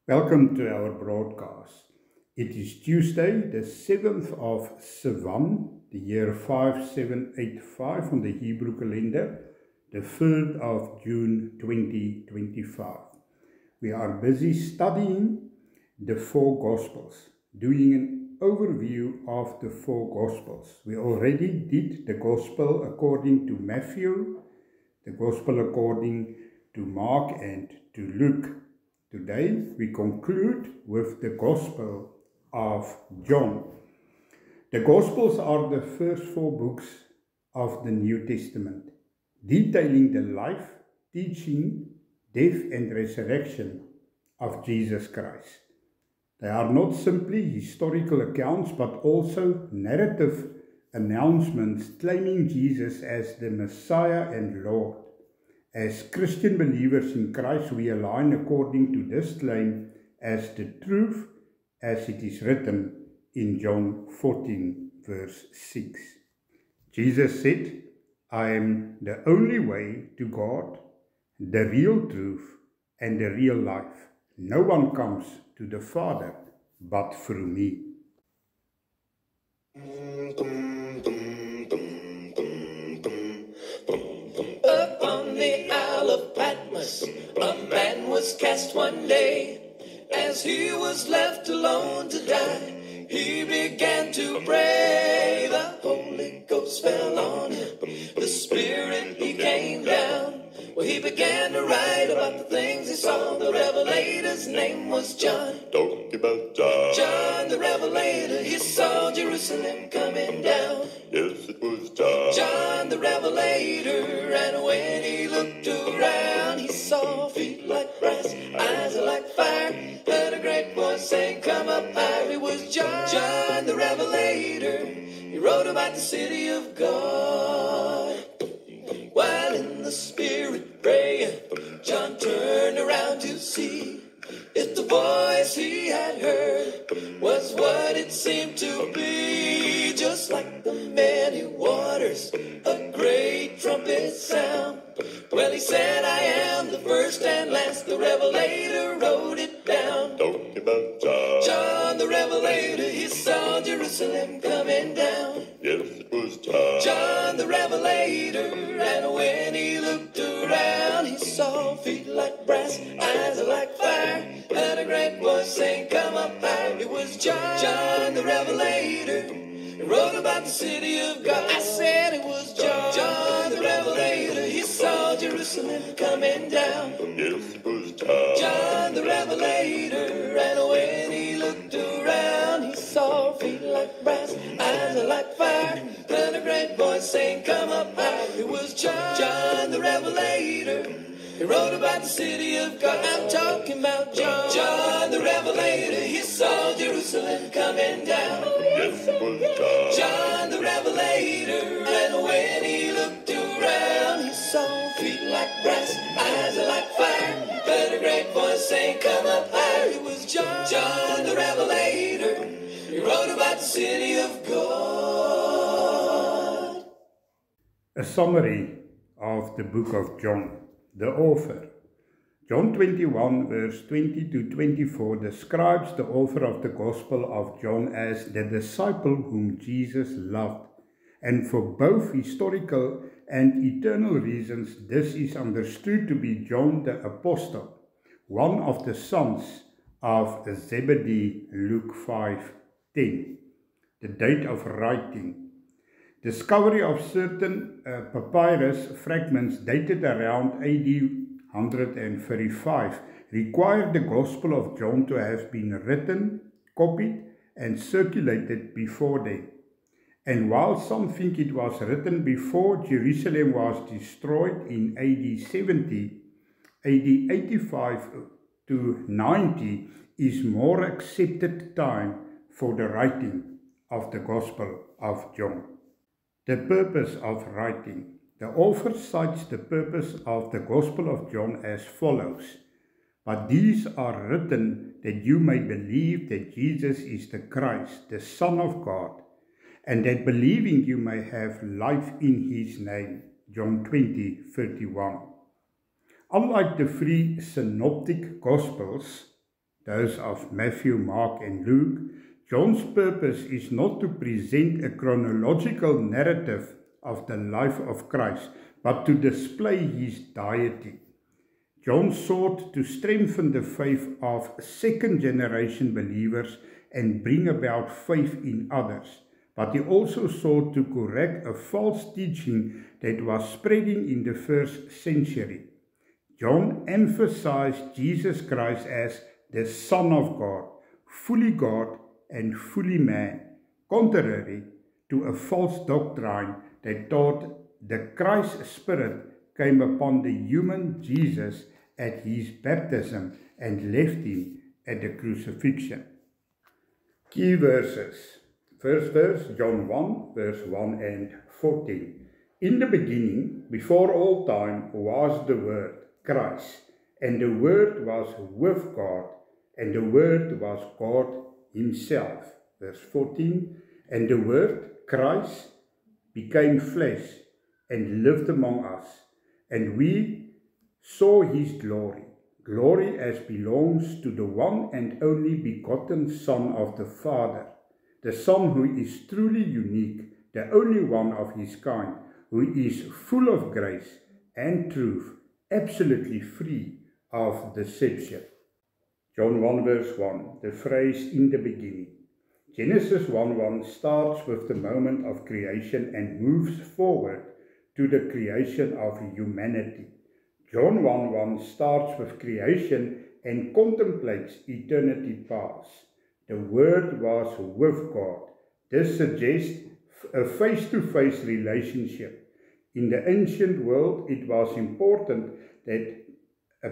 Welcome to our broadcast. It is Tuesday, the 7th of Sivan, the year 5785 on the Hebrew calendar, the 3rd of June 2025. We are busy studying the four Gospels, doing an overview of the four Gospels. We already did the Gospel according to Matthew, the Gospel according to Mark and to Luke. Today we conclude with the Gospel of John. The Gospels are the first four books of the New Testament, detailing the life, teaching, death and resurrection of Jesus Christ. They are not simply historical accounts but also narrative announcements claiming Jesus as the Messiah and Lord. As Christian believers in Christ, we align according to this claim as the truth as it is written in John 14 verse 6. Jesus said, "I am the only way to God, the real truth and the real life. No one comes to the Father but through me." Up on the Isle of Patmos, a man was cast one day. As he was left alone to die, he began to pray. The Holy Ghost fell on him, the Spirit, he came down. Well, he began to write about the things he saw. The Revelator's name was John. Talking about John. John the Revelator, he saw Jerusalem coming down. Yes, it was John. John the Revelator, and when he looked around, he saw feet like brass, eyes like fire. Heard a great voice saying, "Come up higher." It was John. John the Revelator. He wrote about the city of God. While in the Spirit praying, John turned around to see if the voice he had heard was what it seemed to be. Just like the many waters, a great trumpet sound. Well, he said, "I am the first and last." The Revelator wrote it down. Talking about John. John the Revelator, he saw Jerusalem coming down. Yes, it was John. John the Revelator, and when he looked around, he saw feet like brass, eyes like fire. Heard a great voice saying, "Come up higher." It was John. John the Revelator. He wrote about the city of God. I said it was John. John the Revelator. He saw Jerusalem coming down. Yes, it was John. John the Revelator. And when he looked around, he saw feet like brass, eyes like fire. Heard a great voice saying, "Come up high." It was John. John the Revelator. He wrote about the city of God. I'm talking about John. John the Revelator. He saw Jerusalem coming down. Yes, it was John. John the Revelator. And when he looked around, he saw feet like brass, eyes like fire. Heard a great voice saying, "Come up higher." It was John. John the Revelator. He wrote about the city of God. A summary of the book of John. The author. John 21 verse 20 to 24 describes the author of the Gospel of John as the disciple whom Jesus loved. And for both historical and eternal reasons, this is understood to be John the Apostle, one of the sons of Zebedee, Luke 5:10. The date of writing. Discovery of certain papyrus fragments dated around AD 135 required the Gospel of John to have been written, copied, and circulated before then. And while some think it was written before Jerusalem was destroyed in AD 70, AD 85 to 90 is more accepted time for the writing of the Gospel of John. The purpose of writing. The author cites the purpose of the Gospel of John as follows: "But these are written that you may believe that Jesus is the Christ, the Son of God, and that believing you may have life in his name." John 20:31. Unlike the three synoptic Gospels, those of Matthew, Mark, and Luke, John's purpose is not to present a chronological narrative of the life of Christ, but to display his deity. John sought to strengthen the faith of second-generation believers and bring about faith in others, but he also sought to correct a false teaching that was spreading in the first century. John emphasized Jesus Christ as the Son of God and fully man, contrary to a false doctrine that taught the Christ Spirit came upon the human Jesus at his baptism and left him at the crucifixion. Key verses. First verse, John 1, verse 1 and 14. In the beginning, before all time, was the Word, Christ, and the Word was with God, and the Word was God himself. Verse 14, and the Word, Christ, became flesh and lived among us, and we saw his glory, glory as belongs to the one and only begotten Son of the Father, the Son who is truly unique, the only one of his kind, who is full of grace and truth, absolutely free of deception. John 1 verse 1, the phrase in the beginning. Genesis 1:1 starts with the moment of creation and moves forward to the creation of humanity. John 1:1 starts with creation and contemplates eternity past. The Word was with God. This suggests a face-to-face relationship. In the ancient world, it was important that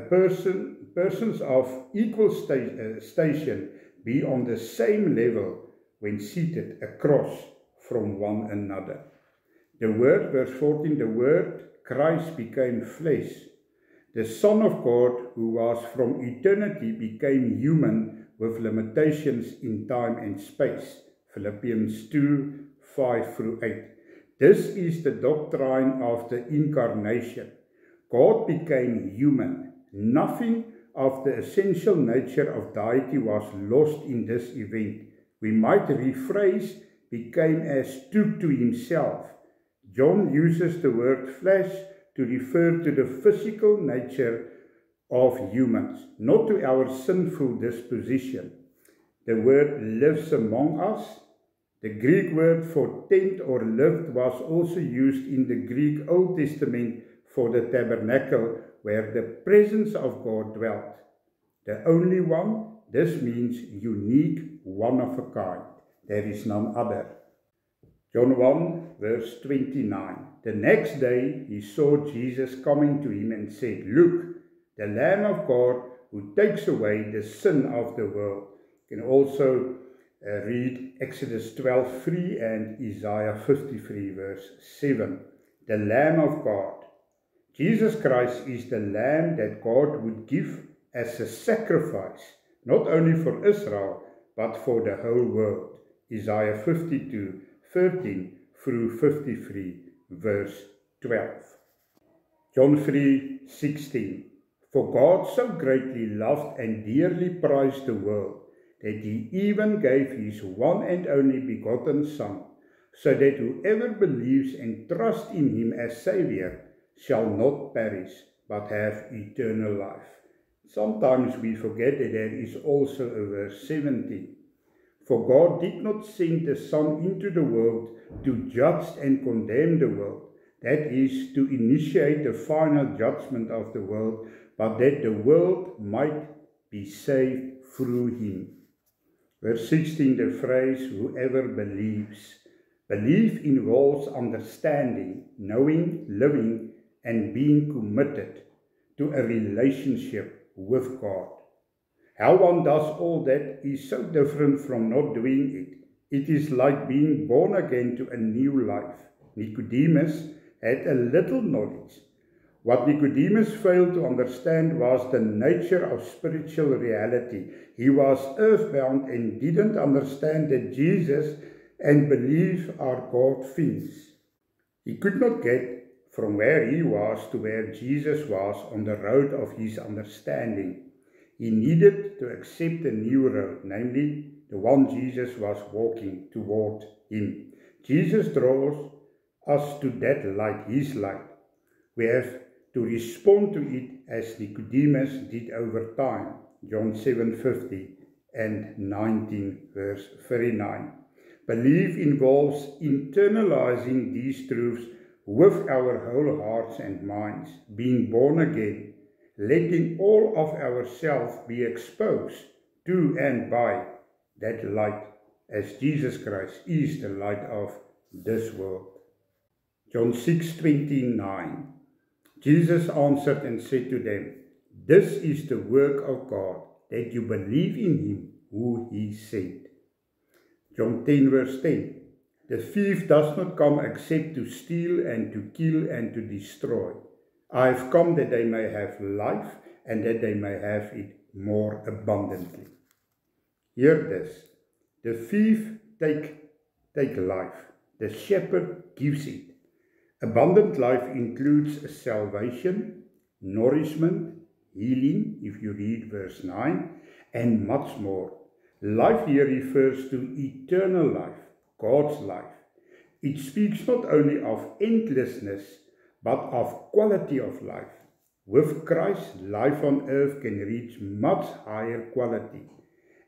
persons of equal station be on the same level when seated across from one another. The Word, verse 14, the Word, Christ became flesh. The Son of God, who was from eternity, became human with limitations in time and space. Philippians 2, 5 through 8. This is the doctrine of the incarnation. God became human. Nothing of the essential nature of deity was lost in this event. We might rephrase, became as took to himself. John uses the word flesh to refer to the physical nature of humans, not to our sinful disposition. The word lives among us. The Greek word for tent or lived was also used in the Greek Old Testament for the tabernacle, where the presence of God dwelt. The only one, this means unique, one of a kind. There is none other. John 1, verse 29. The next day he saw Jesus coming to him and said, "Look, the Lamb of God who takes away the sin of the world." You can also read Exodus 12:3 and Isaiah 53, verse 7. The Lamb of God. Jesus Christ is the Lamb that God would give as a sacrifice, not only for Israel, but for the whole world. Isaiah 52:13 through 53, verse 12. John 3:16. For God so greatly loved and dearly prized the world, that he even gave his one and only begotten Son, so that whoever believes and trusts in him as Saviour shall not perish, but have eternal life. Sometimes we forget that there is also a verse 17. For God did not send the Son into the world to judge and condemn the world, that is, to initiate the final judgment of the world, but that the world might be saved through him. Verse 16, the phrase, whoever believes. Belief involves understanding, knowing, living, and being committed to a relationship with God. How one does all that is so different from not doing it. It is like being born again to a new life. Nicodemus had a little knowledge. What Nicodemus failed to understand was the nature of spiritual reality. He was earthbound and didn't understand that Jesus and belief are God things. He could not get from where he was to where Jesus was on the road of his understanding. He needed to accept a new road, namely the one Jesus was walking toward him. Jesus draws us to that light, his light. We have to respond to it as Nicodemus did over time, John 7:50 and 19 verse 39. Belief involves internalizing these truths with our whole hearts and minds, being born again, letting all of ourselves be exposed to and by that light, as Jesus Christ is the light of this world. John 6:29. Jesus answered and said to them, "This is the work of God, that you believe in him who he sent." John 10 verse 10. The thief does not come except to steal and to kill and to destroy. I have come that they may have life and that they may have it more abundantly. Hear this. The thief take life. The shepherd gives it. Abundant life includes salvation, nourishment, healing, if you read verse 9, and much more. Life here refers to eternal life, God's life. It speaks not only of endlessness, but of quality of life. With Christ, life on earth can reach much higher quality,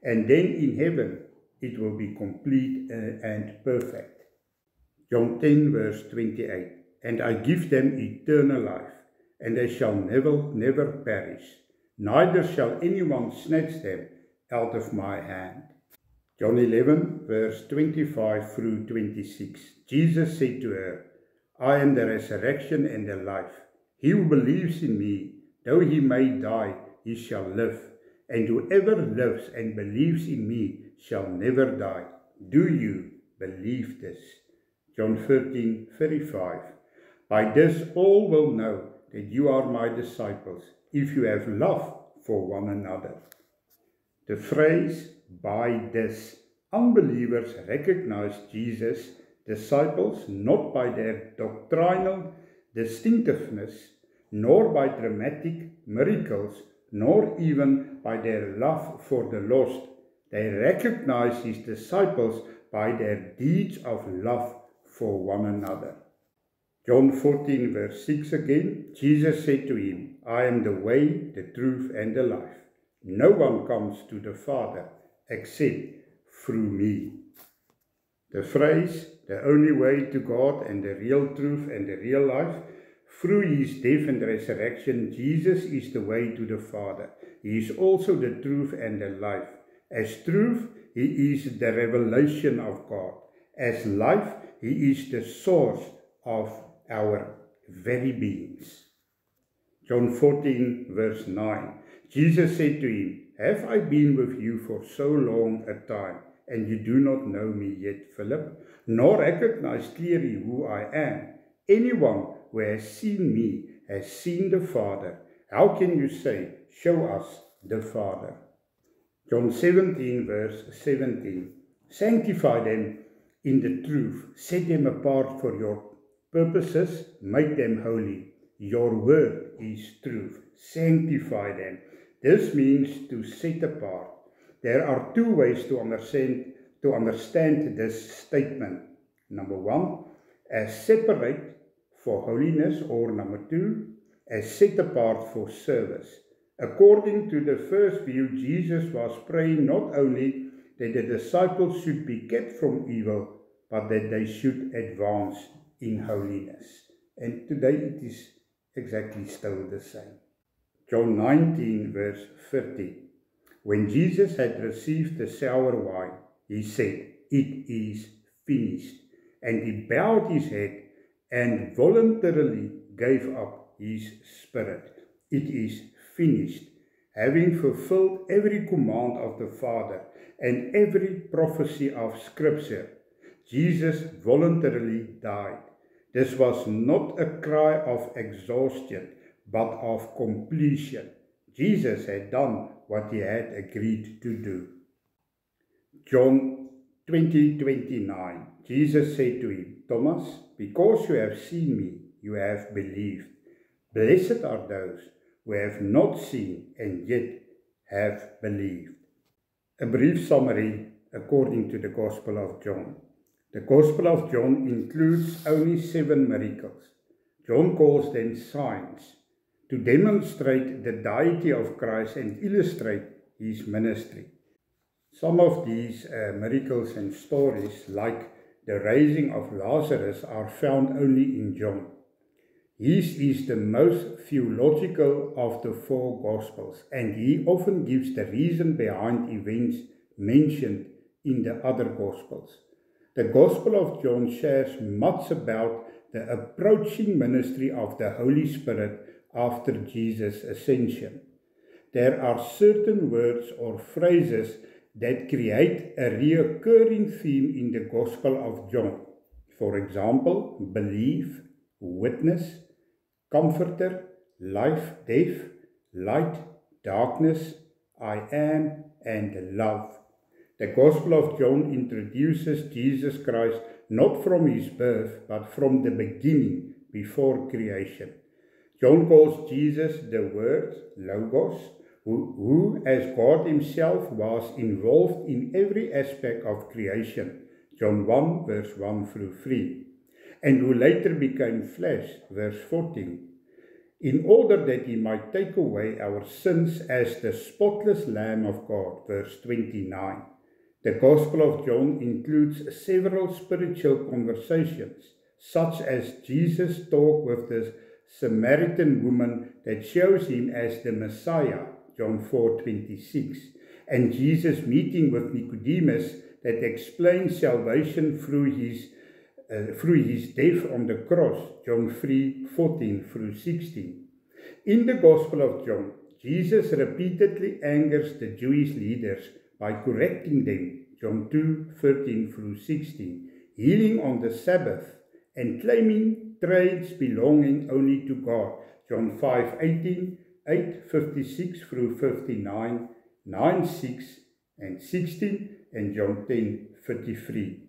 and then in heaven it will be complete and perfect. John 10 verse 28. And I give them eternal life, and they shall never perish, neither shall anyone snatch them out of my hand. John 11 verse 25 through 26. Jesus said to her, I am the resurrection and the life. He who believes in me, though he may die, he shall live. And whoever lives and believes in me shall never die. Do you believe this? John 13:35. By this all will know that you are my disciples, if you have love for one another. The phrase, by this, unbelievers recognize Jesus' disciples not by their doctrinal distinctiveness, nor by dramatic miracles, nor even by their love for the lost. They recognize his disciples by their deeds of love for one another. John 14 verse 6 again, Jesus said to him, I am the way, the truth, and the life. No one comes to the Father except through me. The phrase, the only way to God and the real truth and the real life, through his death and resurrection, Jesus is the way to the Father. He is also the truth and the life. As truth, he is the revelation of God. As life, he is the source of our very beings. John 14 verse 9. Jesus said to him, Have I been with you for so long a time, and you do not know me yet, Philip, nor recognize clearly who I am? Anyone who has seen me has seen the Father. How can you say, show us the Father? John 17 verse 17. Sanctify them in the truth. Set them apart for your purposes. Make them holy. Your word is truth. Sanctify them. This means to set apart. There are two ways to understand this statement. Number one, as separate for holiness, or number two, as set apart for service. According to the first view, Jesus was praying not only that the disciples should be kept from evil, but that they should advance in holiness. And today it is exactly still the same. John 19 verse 30. When Jesus had received the sour wine, he said, It is finished. And he bowed his head and voluntarily gave up his spirit. It is finished. Having fulfilled every command of the Father and every prophecy of Scripture, Jesus voluntarily died. This was not a cry of exhaustion, but of completion. Jesus had done what he had agreed to do. John 20:29. Jesus said to him, Thomas, because you have seen me, you have believed. Blessed are those who have not seen and yet have believed. A brief summary according to the Gospel of John. The Gospel of John includes only 7 miracles. John calls them signs to demonstrate the deity of Christ and illustrate his ministry. Some of these miracles and stories, like the raising of Lazarus, are found only in John. His is the most theological of the 4 Gospels, and he often gives the reason behind events mentioned in the other Gospels. The Gospel of John shares much about the approaching ministry of the Holy Spirit after Jesus' ascension. There are certain words or phrases that create a recurring theme in the Gospel of John. For example, belief, witness, comforter, life, death, light, darkness, I am, and love. The Gospel of John introduces Jesus Christ not from his birth, but from the beginning, before creation. John calls Jesus the Word, Logos, who as God himself was involved in every aspect of creation, John 1 verse 1 through 3, and who later became flesh, verse 14, in order that he might take away our sins as the spotless Lamb of God, verse 29. The Gospel of John includes several spiritual conversations, such as Jesus' talk with the Samaritan woman that shows him as the Messiah, John 4:26, and Jesus' meeting with Nicodemus that explains salvation through his death on the cross, John 3:14 through 16. In the Gospel of John, Jesus repeatedly angers the Jewish leaders by correcting them, John 2:13 through 16, healing on the Sabbath, and claiming traits belonging only to God, John 5:18, 8:56 through 59, 9:6 and 16, and John 10:33.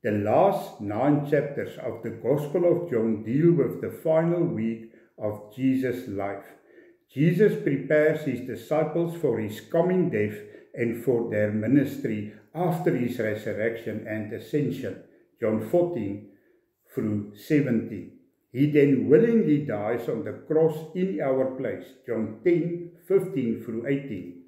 The last 9 chapters of the Gospel of John deal with the final week of Jesus' life. Jesus prepares his disciples for his coming death and for their ministry after his resurrection and ascension, John 14 through 17. He then willingly dies on the cross in our place, John 10:15 through 18,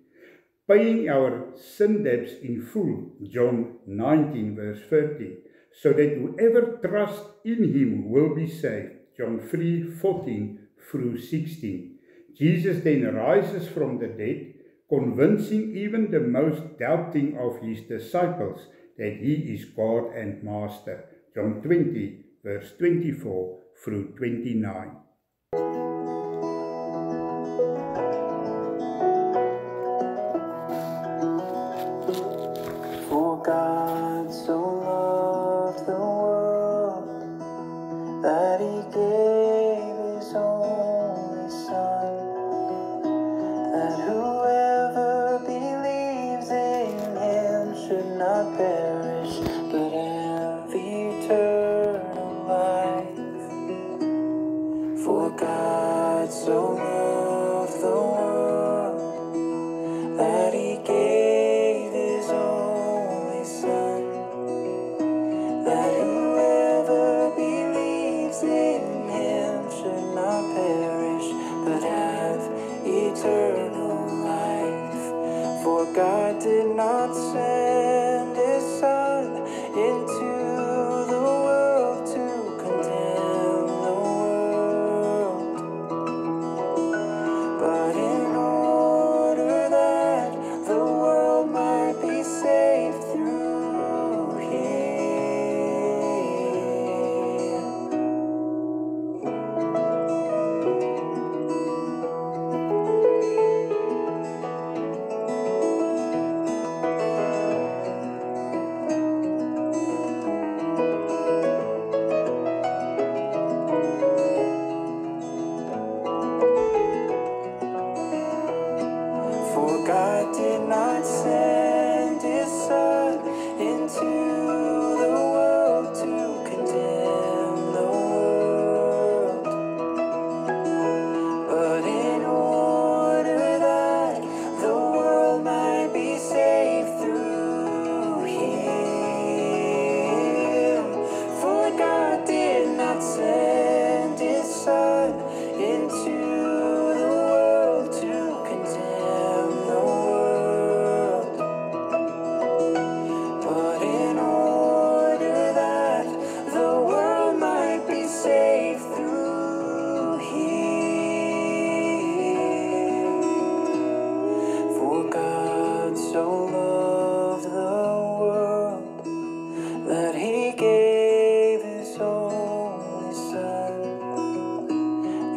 paying our sin debts in full, John 19 verse 30, so that whoever trusts in him will be saved, John 3:14 through 16. Jesus then rises from the dead, convincing even the most doubting of his disciples that he is God and Master, John 20 verse 24 through 29. For God so loved the world that he gave his only Son, that whoever believes in him should not perish, but have eternal life. For God so loved the world that he gave his only Son, that whoever believes in him should not perish, but have eternal life. For God did not send his Son into the world to condemn the world, but in order that the world might be saved through him. so loved the world that he gave his only Son,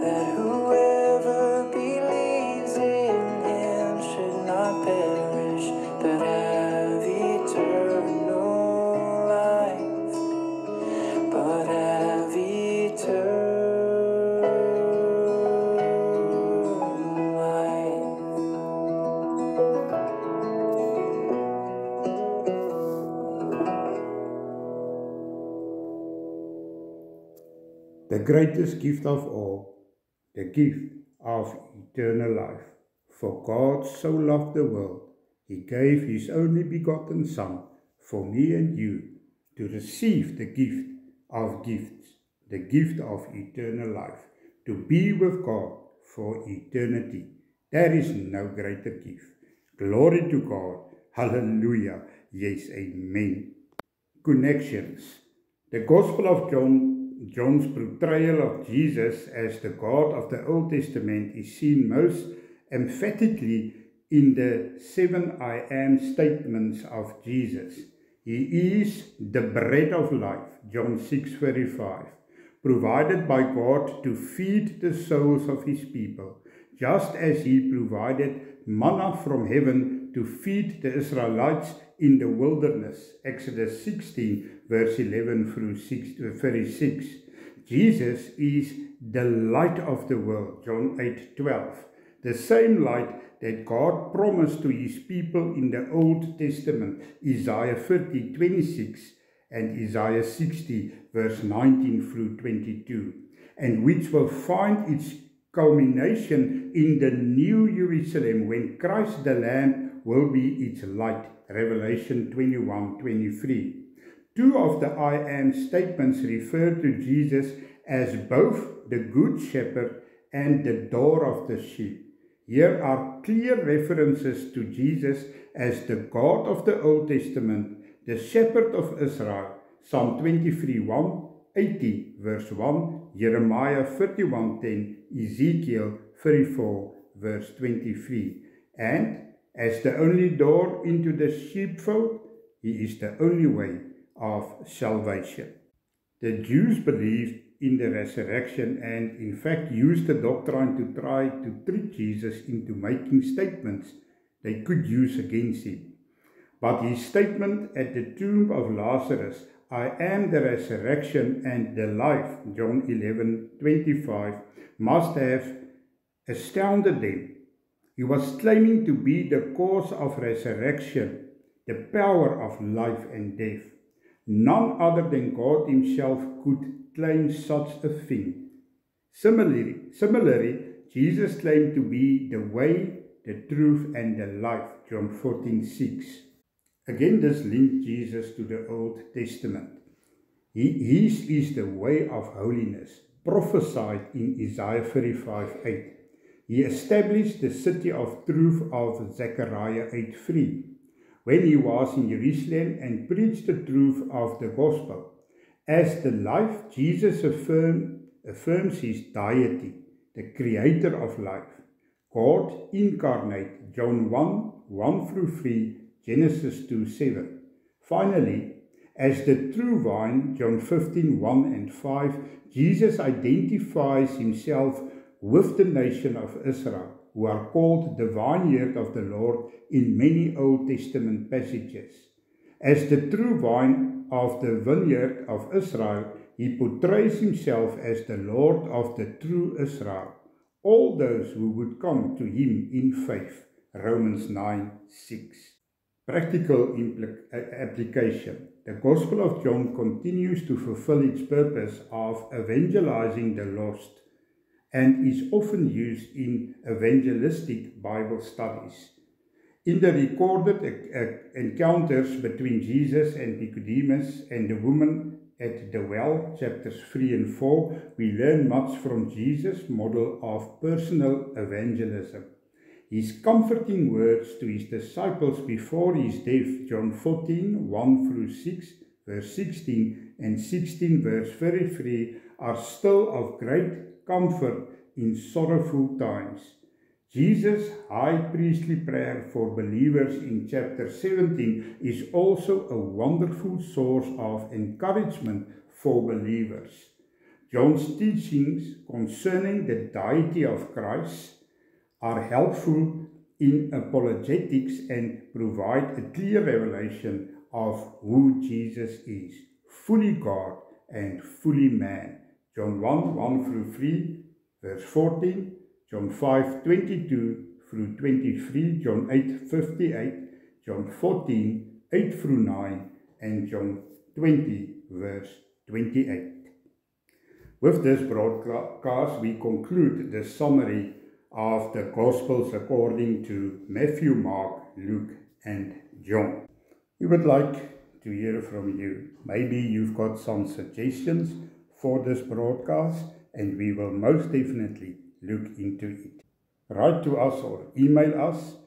that whoever believes in him should not perish, but have eternal life, but have eternal life. The greatest gift of all, the gift of eternal life. For God so loved the world, he gave his only begotten Son, for me and you, to receive the gift of gifts, the gift of eternal life, to be with God for eternity. There is no greater gift. Glory to God. Hallelujah. Yes, amen. Connections. The Gospel of John's portrayal of Jesus as the God of the Old Testament is seen most emphatically in the 7 I am statements of Jesus. He is the bread of life, John 6:35, provided by God to feed the souls of his people, just as he provided manna from heaven to feed the Israelites in the wilderness, Exodus 16, verse 11 through 36. Jesus is the light of the world, John 8:12, the same light that God promised to his people in the Old Testament, Isaiah 30:26 and Isaiah 60, verse 19 through 22, and which will find its culmination in the New Jerusalem when Christ the Lamb will be its light, Revelation 21:23. Two of the I am statements refer to Jesus as both the Good Shepherd and the door of the sheep. Here are clear references to Jesus as the God of the Old Testament, the Shepherd of Israel, Psalm 23:1, 80 verse 1, Jeremiah 31:10, Ezekiel 34 verse 23, and as the only door into the sheepfold, he is the only way of salvation. The Jews believed in the resurrection and in fact used the doctrine to try to trick Jesus into making statements they could use against him. But his statement at the tomb of Lazarus, I am the resurrection and the life, John 11:25, must have astounded them. He was claiming to be the cause of resurrection, the power of life and death. None other than God himself could claim such a thing. Similarly, Jesus claimed to be the way, the truth and the life, John 14:6. Again, this linked Jesus to the Old Testament. His is the way of holiness, prophesied in Isaiah 35:8. He established the city of truth of Zechariah 8:3, when he was in Jerusalem and preached the truth of the gospel. As the life, Jesus affirms his deity, the creator of life. God incarnate, John 1 through 3, Genesis 2:7. Finally, as the true vine, John 15:1 and 5, Jesus identifies himself with the nation of Israel, who are called the vineyard of the Lord in many Old Testament passages. As the true vine of the vineyard of Israel, he portrays himself as the Lord of the true Israel, all those who would come to him in faith, Romans 9:6. Practical application. The Gospel of John continues to fulfill its purpose of evangelizing the lost and is often used in evangelistic Bible studies. In the recorded encounters between Jesus and Nicodemus and the woman at the well, chapters 3 and 4, we learn much from Jesus' model of personal evangelism. His comforting words to his disciples before his death, John 14:1 through 6, verse 16 and 16 verse 33, are still of great comfort in sorrowful times. Jesus' high priestly prayer for believers in chapter 17 is also a wonderful source of encouragement for believers. John's teachings concerning the deity of Christ are helpful in apologetics and provide a clear revelation of who Jesus is, fully God and fully man. John 1 through 3, verse 14, John 5:22 through 23, John 8:58, John 14, 8 through 9, and John 20, verse 28. With this broadcast, we conclude the summary of the Gospels according to Matthew, Mark, Luke, and John. We would like to hear from you. Maybe you've got some suggestions for this broadcast, and we will most definitely look into it. Write to us or email us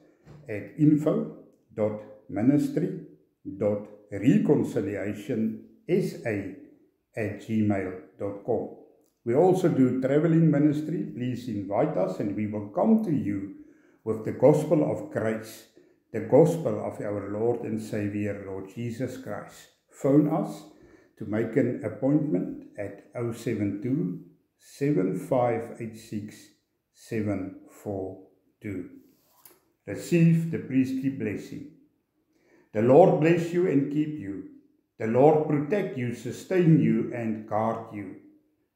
at info.ministry.reconciliationsa@gmail.com. We also do traveling ministry. Please invite us and we will come to you with the gospel of grace, the gospel of our Lord and Savior, Lord Jesus Christ. Phone us to make an appointment at 072 7586 742. Receive the priestly blessing. The Lord bless you and keep you. The Lord protect you, sustain you, and guard you.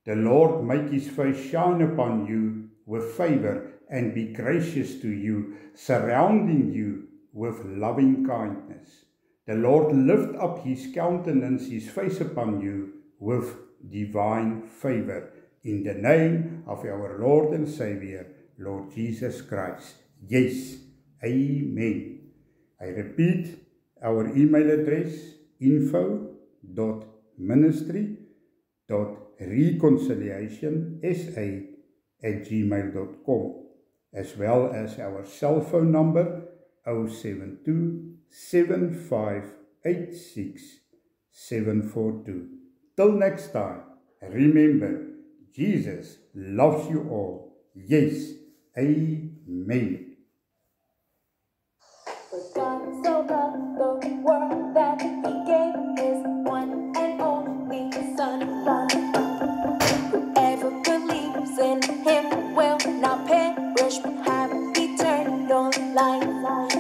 The Lord make his face shine upon you with favor and be gracious to you, surrounding you with loving kindness. The Lord lift up his countenance, his face upon you with divine favor. In the name of our Lord and Savior, Lord Jesus Christ. Yes, amen. I repeat our email address, info.ministry.reconciliationsa@gmail.com, as well as our cell phone number 072 7586 742. Till next time, remember, Jesus loves you all. Yes, amen. For God so loved the world that he gave his one and only Son. Whoever believes in him will not perish but have eternal life.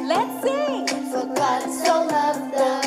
Let's sing! For God so loved the